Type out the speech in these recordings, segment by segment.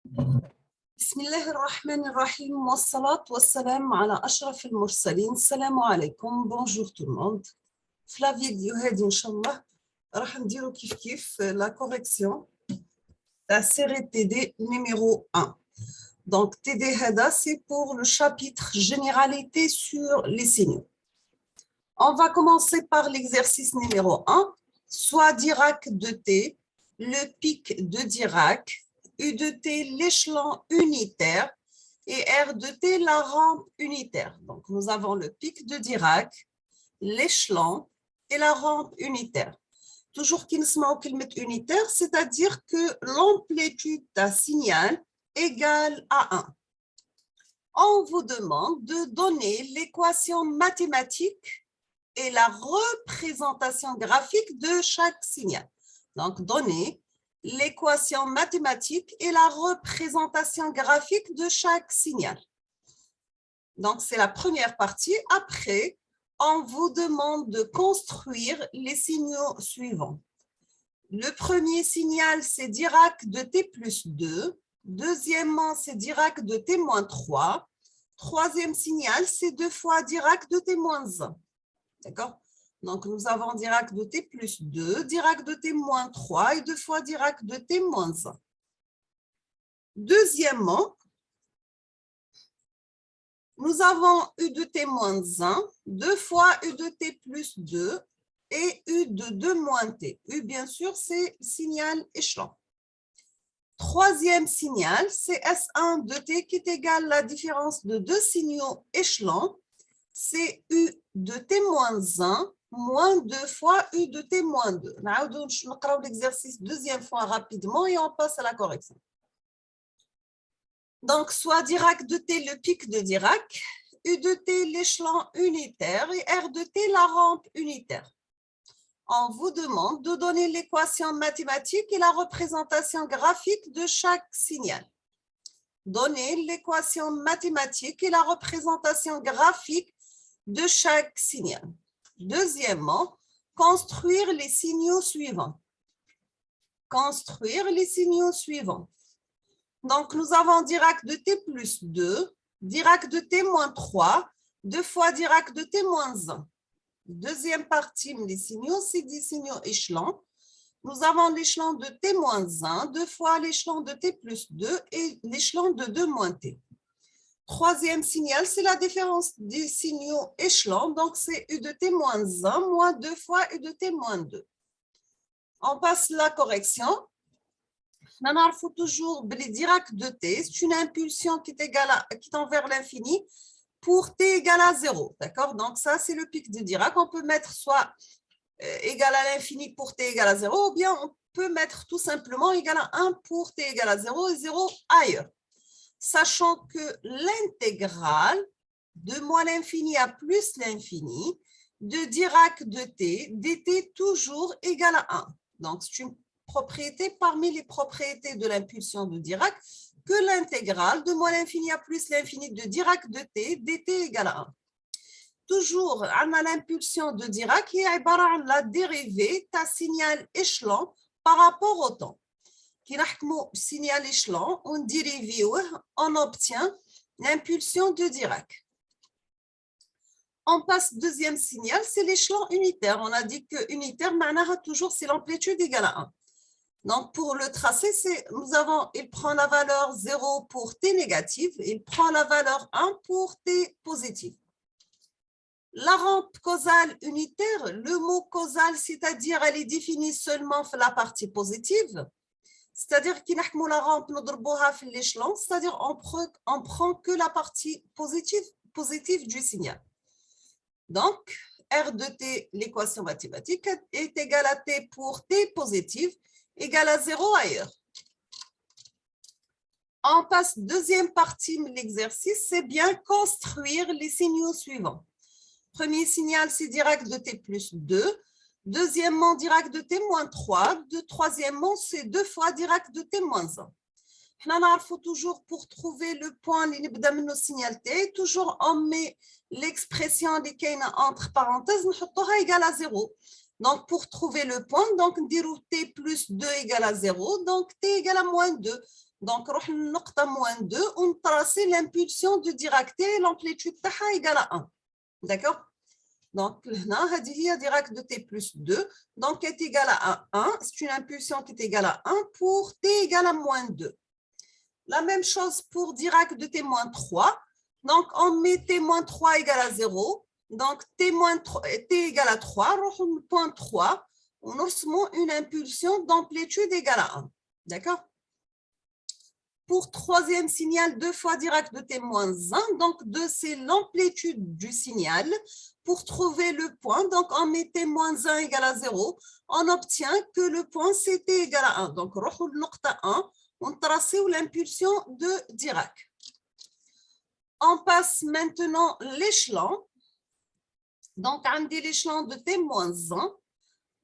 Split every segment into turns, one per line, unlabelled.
بسم الله الرحمن الرحيم والصلاة والسلام على أشرف المرسلين. السلام عليكم. Bonjour tout le monde. في la vidéo هذه إن شاء الله راح نديرو كيف la correction la série TD numéro 1. Donc TD هذا c'est pour le chapitre généralité sur les signaux. On va commencer par l'exercice numéro 1. Soit Dirac de T, le pic de Dirac, U de T, l'échelon unitaire, et R de T, la rampe unitaire. Donc, nous avons le pic de Dirac, l'échelon et la rampe unitaire. Toujours qu'il se met unitaire, c'est-à-dire que l'amplitude d'un signal égale à 1. On vous demande de donner l'équation mathématique et la représentation graphique de chaque signal. Donc, donner l'équation mathématique et la représentation graphique de chaque signal. Donc, c'est la première partie. Après, on vous demande de construire les signaux suivants. Le premier signal, c'est Dirac de T plus 2. Deuxièmement, c'est Dirac de T moins 3. Troisième signal, c'est 2 fois Dirac de T moins 1. D'accord? Donc, nous avons Dirac de T plus 2, Dirac de T moins 3 et 2 fois Dirac de T moins 1. Deuxièmement, nous avons U de T moins 1, 2 fois U de T plus 2 et U de 2 moins T. U, bien sûr, c'est signal échelon. Troisième signal, c'est S1 de T qui est égal à la différence de deux signaux échelons. C'est U de T moins 1 moins 2 fois U de T moins 2. On va l'exercice deuxième fois rapidement et on passe à la correction. Donc, soit Dirac de T, le pic de Dirac, U de T, l'échelon unitaire et R de T, la rampe unitaire. On vous demande de donner l'équation mathématique et la représentation graphique de chaque signal. Donner l'équation mathématique et la représentation graphique de chaque signal. Deuxièmement, construire les signaux suivants. Construire les signaux suivants. Donc, nous avons Dirac de T plus 2, Dirac de T moins 3, 2 fois Dirac de T moins 1. Deuxième partie des signaux, c'est des signaux échelons. Nous avons l'échelon de T moins 1, 2 fois l'échelon de T plus 2 et l'échelon de 2 moins T. Troisième signal, c'est la différence des signaux échelons. Donc, c'est U de T moins 1 moins 2 fois U de T moins 2. On passe la correction. Il faut toujours le Dirac de T. C'est une impulsion qui est envers l'infini pour T égale à 0. D'accord? Donc, ça, c'est le pic de Dirac. On peut mettre soit égal à l'infini pour T égale à 0 ou bien on peut mettre tout simplement égal à 1 pour T égale à 0 et 0 ailleurs. Sachant que l'intégrale de moins l'infini à plus l'infini de Dirac de T, dt toujours égal à 1. Donc, c'est une propriété parmi les propriétés de l'impulsion de Dirac que l'intégrale de moins l'infini à plus l'infini de Dirac de T, dt égale à 1. Toujours, on a l'impulsion de Dirac qui est la dérivée d'un signal échelon par rapport au temps. Qui نحكموا signal échelon, on dérive, on obtient l'impulsion de Dirac. On passe deuxième signal, c'est l'échelon unitaire. On a dit que unitaire, toujours c'est l'amplitude égale à 1. Donc pour le tracé, il prend la valeur 0 pour T négative, il prend la valeur 1 pour T positive. La rampe causale unitaire, le mot causal, c'est-à-dire elle est définie seulement pour la partie positive. C'est-à-dire qu'il y a la rampe, l'échelon, c'est-à-dire on prend que la partie positive du signal. Donc, R de T, l'équation mathématique, est égale à T pour T positive, égale à 0 ailleurs. On passe deuxième partie de l'exercice, c'est bien construire les signaux suivants. Premier signal, c'est Dirac de T plus 2. Deuxièmement, Dirac de T moins 3. Troisièmement, c'est 2 fois Dirac de T moins 1. Il faut toujours, pour trouver le point, le signal T, toujours on met l'expression entre parenthèses, égale à 0. Donc, pour trouver le point, donc, on dit t plus 2 égale à 0, donc t égale à moins 2. Donc, on va moins 2, on tracer l'impulsion de Dirac T, l'amplitude égale à 1. D'accord? Donc, là, on Dirac de t plus 2, donc est égal à 1. C'est une impulsion qui est égale à 1 pour t égale à moins 2. La même chose pour Dirac de t moins 3. Donc, on met t moins 3 égale à 0. Donc, t égale à 3, point 3, on a une impulsion d'amplitude égale à 1. D'accord? Pour troisième signal, 2 fois Dirac de t moins 1. Donc, 2, c'est l'amplitude du signal. Pour trouver le point, donc on met t moins 1 égale à 0. On obtient que le point, c'est t égale à 1. Donc, on trace l'impulsion de Dirac. On passe maintenant l'échelon. Donc, on dit l'échelon de t-1.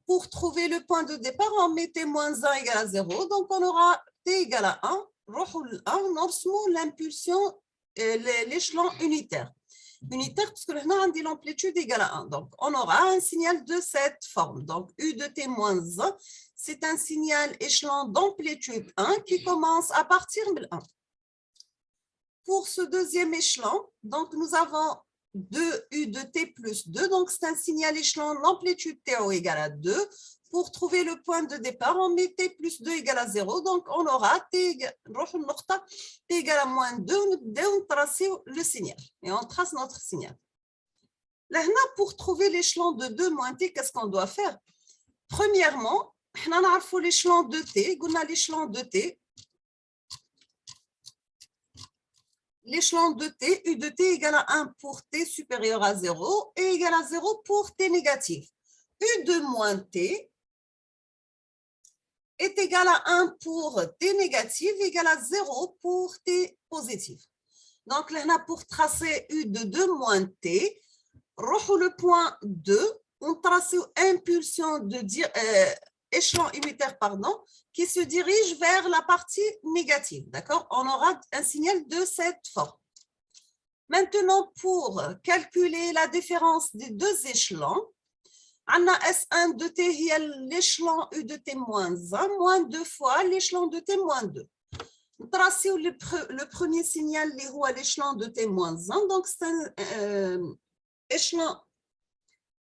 Pour trouver le point de départ, on met t-1 égale à 0. Donc, on aura t égale à 1. On l'impulsion, l'échelon unitaire. Unitaire, parce que là, on dit l'amplitude égale à 1. Donc, on aura un signal de cette forme. Donc, U de t-1, c'est un signal échelon d'amplitude 1 qui commence à partir de 1. Pour ce deuxième échelon, donc nous avons 2U de t plus 2, donc c'est un signal échelon l'amplitude TO égale à 2. Pour trouver le point de départ, on met t plus 2 égale à 0, donc on aura t égale à moins 2, on trace le signal, et on trace notre signal. Là, pour trouver l'échelon de 2 moins t, qu'est-ce qu'on doit faire? Premièrement, on a l'échelon de t, on a l'échelon de t. L'échelon de t, U de t égale à 1 pour t supérieur à 0 et égale à 0 pour t négatif. U de moins t est égal à 1 pour t négatif égale à 0 pour t positif. Donc, là, pour tracer U de 2 moins t, le point 2, on trace impulsion de échelon unitaire, pardon, qui se dirige vers la partie négative. D'accord? On aura un signal de cette forme. Maintenant, pour calculer la différence des deux échelons, on a S1 de t, l'échelon U de t moins 1, moins 2 fois l'échelon de t moins 2. Tracer le premier signal, l'échelon de t moins 1, donc c'est un échelon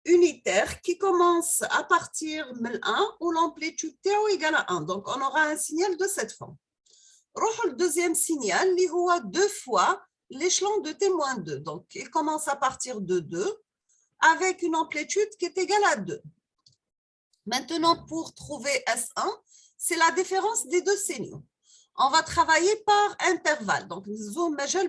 unitaire qui commence à partir de 1 où l'amplitude TO égale à 1. Donc, on aura un signal de cette forme. Le deuxième signal, il y a 2 fois l'échelon de T-2. Donc, il commence à partir de 2 avec une amplitude qui est égale à 2. Maintenant, pour trouver S1, c'est la différence des deux signaux. On va travailler par intervalle. Donc, zoom majeur.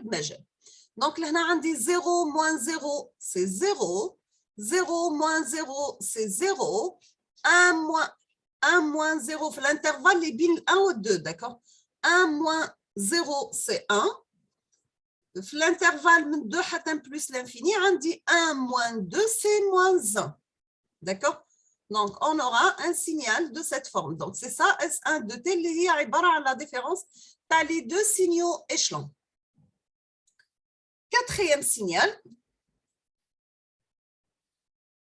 Donc, là, on dit 0 moins 0, c'est 0. 0 moins 0, c'est 0. 1 moins 0, l'intervalle est bien 1 ou 2, d'accord? 1 moins 0, c'est 1. L'intervalle de 2 plus l'infini, on dit 1 moins 2, c'est moins 1. D'accord? Donc, on aura un signal de cette forme. Donc, c'est ça, S1 de T, qui est la différence dans les deux signaux échelons. Quatrième signal,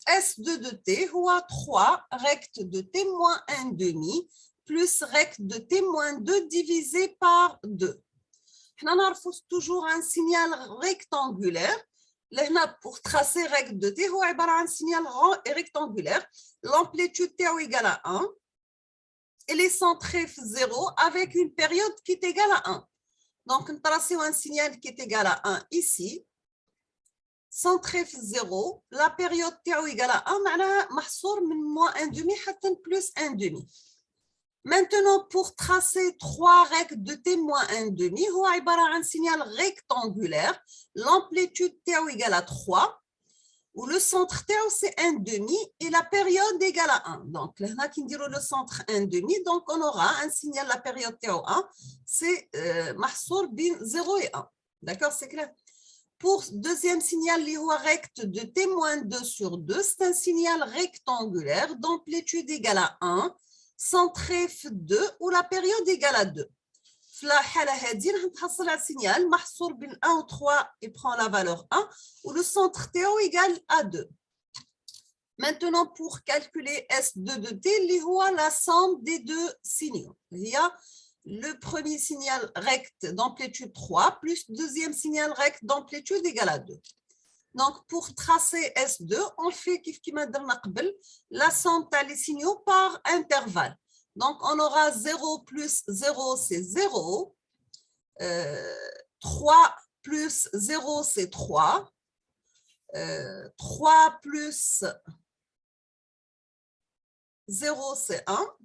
S2 de T, ou 3 recte de T moins 1 demi, plus recte de T moins 2 divisé par 2. On a toujours un signal rectangulaire. Pour tracer recte de T, on a un signal rectangulaire. L'amplitude T égale à 1. Et les centrés 0 avec une période qui est égale à 1. Donc, on trace un signal qui est égal à 1 ici. Centré 0, la période T égale à 1, معناها محصور من moins 1 demi حتى plus 1 demi. Maintenant, pour tracer 3 rectes de T moins 1 demi, هو عبارة عن signal rectangulaire. L'amplitude T égale à 3, où le centre T c'est 1 demi et la période égale à 1. Donc, là, qui dit le centre 1 demi, donc on aura un signal, la période T 1, c'est محصور بين 0 et 1. D'accord, c'est clair? Pour deuxième signal, recte de T-2 sur 2, c'est un signal rectangulaire d'amplitude égale à 1, centré 2, où la période égale à 2. في الحالة هذه نحصل على signal محصور بين 1 و 3 et prend la valeur 1, où le centre TO égale à 2. Maintenant, pour calculer S2 de t, il y a la somme des deux signaux. Il y a le premier signal rect d'amplitude 3 plus deuxième signal rect d'amplitude égale à 2. Donc, pour tracer S2, on fait la somme des signaux par intervalle. Donc, on aura 0 plus 0, c'est 0. 3 plus 0, c'est 3. 3 plus 0, c'est 1.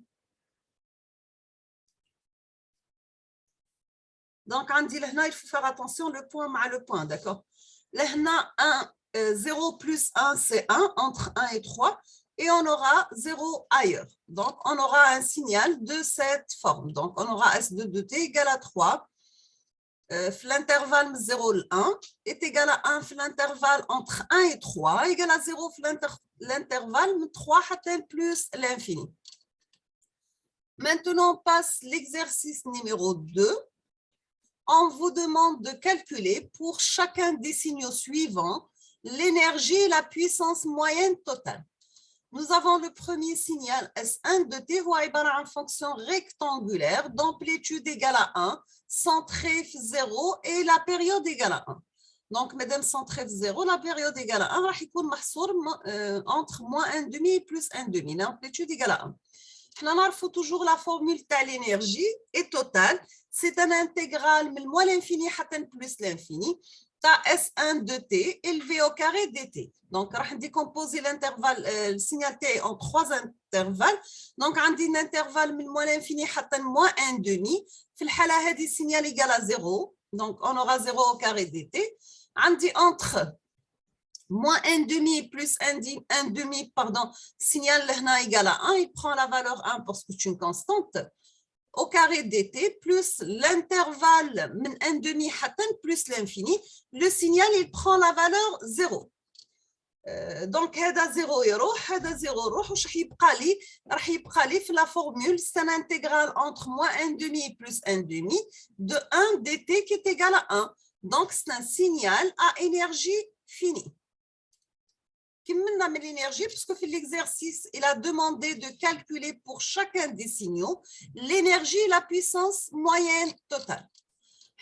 Donc, on dit là, il faut faire attention le point à le point, d'accord? Là, 0 plus 1, c'est 1, entre 1 et 3, et on aura 0 ailleurs. Donc, on aura un signal de cette forme. Donc, on aura S2 de t égale à 3. L'intervalle 0 et 1 est égal à 1 l'intervalle entre 1 et 3, égal à 0 l'intervalle 3 plus l'infini. Maintenant, on passe l'exercice numéro 2. On vous demande de calculer pour chacun des signaux suivants l'énergie et la puissance moyenne totale. Nous avons le premier signal S1 de t, une fonction rectangulaire d'amplitude égale à 1, centré 0 et la période égale à 1. Donc, mesdames, centré 0, la période égale à 1, entre moins 1,5 et plus 1,5, l'amplitude égale à 1. Nous avons toujours la formule de l'énergie et totale. C'est un intégral de moins l'infini plus l'infini. S1 de t élevé au carré dt. Donc, on va décomposer l'intervalle, le signal t en 3 intervalles. Donc, on a un intervalle de moins l'infini à moins 1,5. Dans ce cas-là, le signal égal à 0. Donc, on aura 0 au carré dt. On dit entre moins 1,5 plus 1,5, pardon, signal là égal à 1, il prend la valeur 1 parce que c'est une constante, au carré dt plus l'intervalle من 1,5 حتى plus l'infini, le signal il prend la valeur 0. Donc هذا 0 يروح هذا 0 يروح وش راح يبقى لي في la formule c'est un intégral entre moins 1,5 plus 1,5 de 1 dt qui est égal à 1. Donc c'est un signal à énergie finie. Comme l'énergie, puisque l'exercice, il a demandé de calculer pour chacun des signaux l'énergie et la puissance moyenne totale.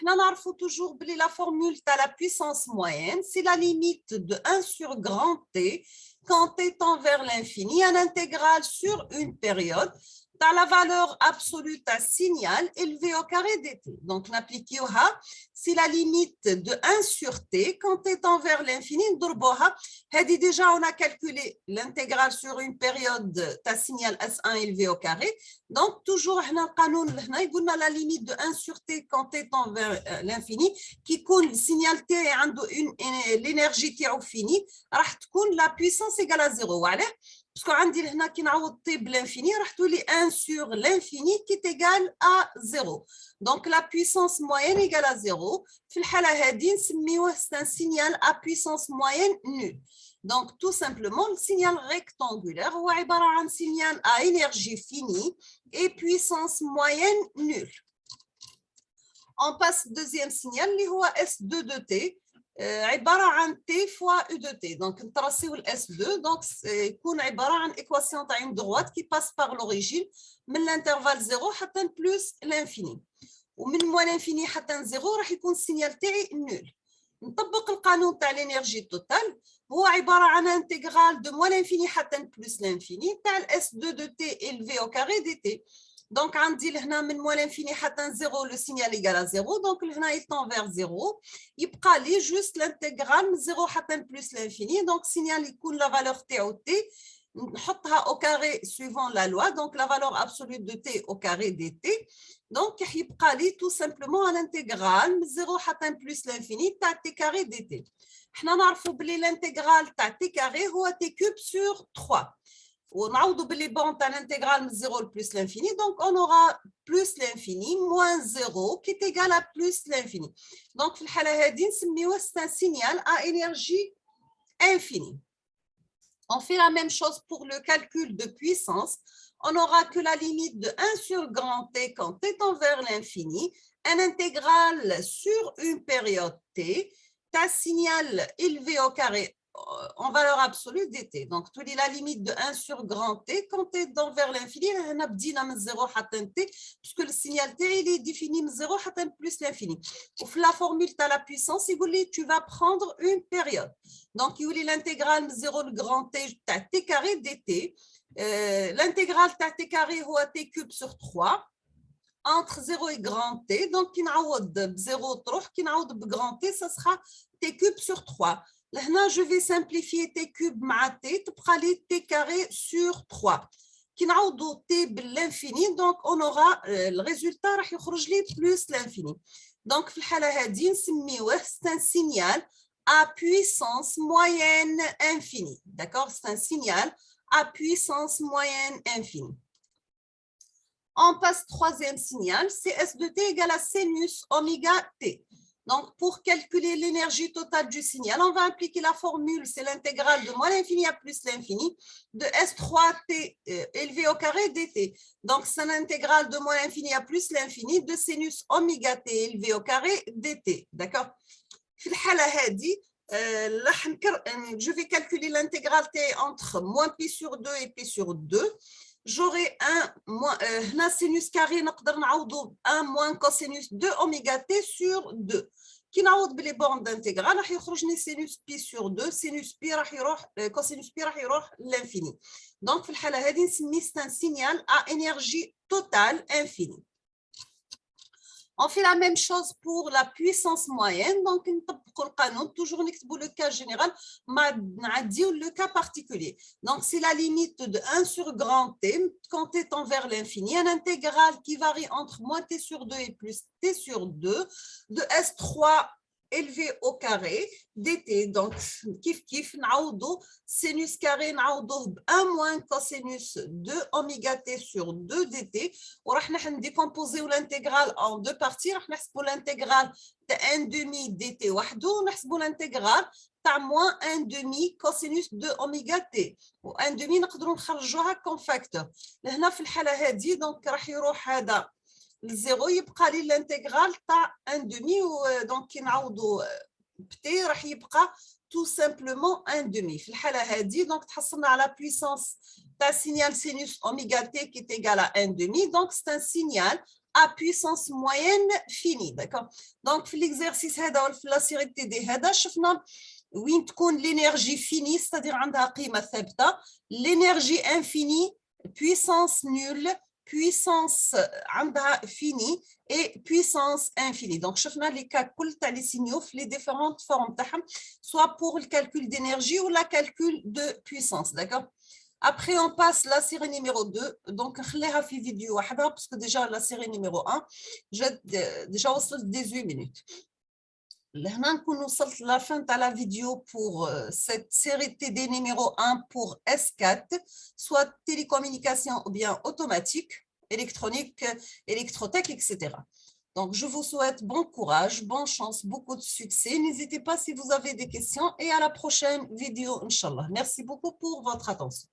Nous savons toujours que la formule de la puissance moyenne, c'est la limite de 1 sur grand T quand T tend vers l'infini, un intégral sur une période. Dans la valeur absolue à signal élevé au carré dt. Donc, l'appliquer c'est la limite de 1 sur t quand t tend vers l'infini. Déjà, on a calculé l'intégrale sur une période à signal S1 élevé au carré. Donc, toujours, on a la limite de 1 sur t quand t tend vers l'infini, qui coule le signal t et l'énergie qui est finie, la puissance égale à 0. Parce qu'on dit que nous avons l'infini, on va 1 sur l'infini qui est égal à 0. Donc, la puissance moyenne égale à 0. C'est un signal à puissance moyenne nulle. Donc, tout simplement, le signal rectangulaire est un signal à énergie finie et puissance moyenne nulle. On passe au deuxième signal, qui est S2 de t. عبارة عن t fois u de t. Donc, نترسيو ال S2. Donc, يكون عبارة عن équation تاع une droite qui passe par l'origine من l'intervalle 0 حتى plus l'infini. ومن moins l'infini حتى 0 راح يكون السينيال تاعي nul. نطبق القانون تاع l'énergie totale. هو عبارة عن intégral de moins l'infini حتى plus l'infini تاع ال S2 de t élevé au carré dt. Donc, on dit que من moins l'infini حتى 0, le signal égale à 0. Donc, il tend vers 0. Il y a juste l'intégrale 0 حتى plus l'infini. Donc, le signal il la valeur t au t. On mettra au carré suivant la loi. Donc, la valeur absolue de t au carré dt. Donc, il y a tout simplement l'intégrale 0 حتى plus l'infini t carré dt. On savons que l'intégrale t carré est t cube sur 3. On a oublié l'intégrale 0 plus l'infini, donc on aura plus l'infini moins 0 qui est égal à plus l'infini. Donc, c'est un signal à énergie infinie. On fait la même chose pour le calcul de puissance. On n'aura que la limite de 1 sur grand T quand T tend vers l'infini, un intégral sur une période T, ta signal élevé au carré en valeur absolue dt. Donc, tu lis la limite de 1 sur grand T quand tu es vers l'infini. On a dit 0 T, puisque le signal T il est défini 0 plus l'infini. La formule, tu as la puissance, il vous dit tu vas prendre une période. Donc, il vous dit l'intégrale 0 le grand T, tu as T carré dt. L'intégrale de T carré est T cube sur 3. Entre 0 et grand T, donc qui n'a 0 qui n'a grand T, ça sera T cube sur 3. Là, je vais simplifier T cube ma T, T carré sur 3. Qui n'a T l'infini, donc on aura le résultat plus l'infini. Donc, c'est un signal à puissance moyenne infinie. D'accord? C'est un signal à puissance moyenne infinie. On passe troisième signal, c'est S de T égale à sinus oméga T. Donc, pour calculer l'énergie totale du signal, on va appliquer la formule, c'est l'intégrale de moins l'infini à plus l'infini de S3T élevé au carré dt. Donc, c'est l'intégrale de moins l'infini à plus l'infini de sinus oméga T élevé au carré dt. D'accord? Je vais calculer l'intégrale T entre moins pi sur 2 et pi sur 2. J'aurai un sinus carré, 1 moins cosinus de oméga t sur 2. Qui n'a les bornes d'intégrale, il y a sinus pi sur 2, sinus pi, cosinus pi, l'infini. Donc, c'est un signal à énergie totale infinie. On fait la même chose pour la puissance moyenne. Donc, toujours le cas général, le cas particulier. Donc, c'est la limite de 1 sur grand T quand t est envers l'infini. Un intégral qui varie entre moins t sur 2 et plus t sur 2 de S3 élevé au carré dt. Donc, kif, sinus carré, 1 moins cosinus de oméga t sur 2 dt. On va décomposer l'intégrale en deux parties. On va l'intégrale de 1 demi dt وحده. On va l'intégrale de moins 1 demi cosinus de oméga t. و 1 demi نقدروا نخرجوها comme facteur. هنا في الحالة هذه donc راح يروح هذا الزيرو يبقى لي الانتجرال تاع 1 demi دونك كي نعوضوا بتي راح يبقى tout simplement 1 demi. في الحالة هذه donc تحصلنا على puissance تاع signal sinus oméga t qui est égal à 1 demi. Donc c'est un signal à puissance moyenne finie. D'accord? Donc في l'exercice هذا ولا في la série TD هذا شفنا وين تكون l'énergie finie, c'est-à-dire عندها قيمة ثابتة, l'énergie infinie, puissance nulle, puissance finie et puissance infinie. Donc, شفنا les cas les signaux, les différentes formes, soit pour le calcul d'énergie ou le calcul de puissance. D'accord? Après, on passe la série numéro 2. Donc, خليها في vidéo واحدة, parce que déjà la série numéro 1, j'ai déjà وصلت 18 minutes. Là, nous وصلت la fin de la vidéo pour cette série TD numéro 1 pour S4, soit télécommunication ou bien automatique, électronique, électrotech, etc. Donc, je vous souhaite bon courage, bonne chance, beaucoup de succès. N'hésitez pas si vous avez des questions et à la prochaine vidéo, Inch'Allah. Merci beaucoup pour votre attention.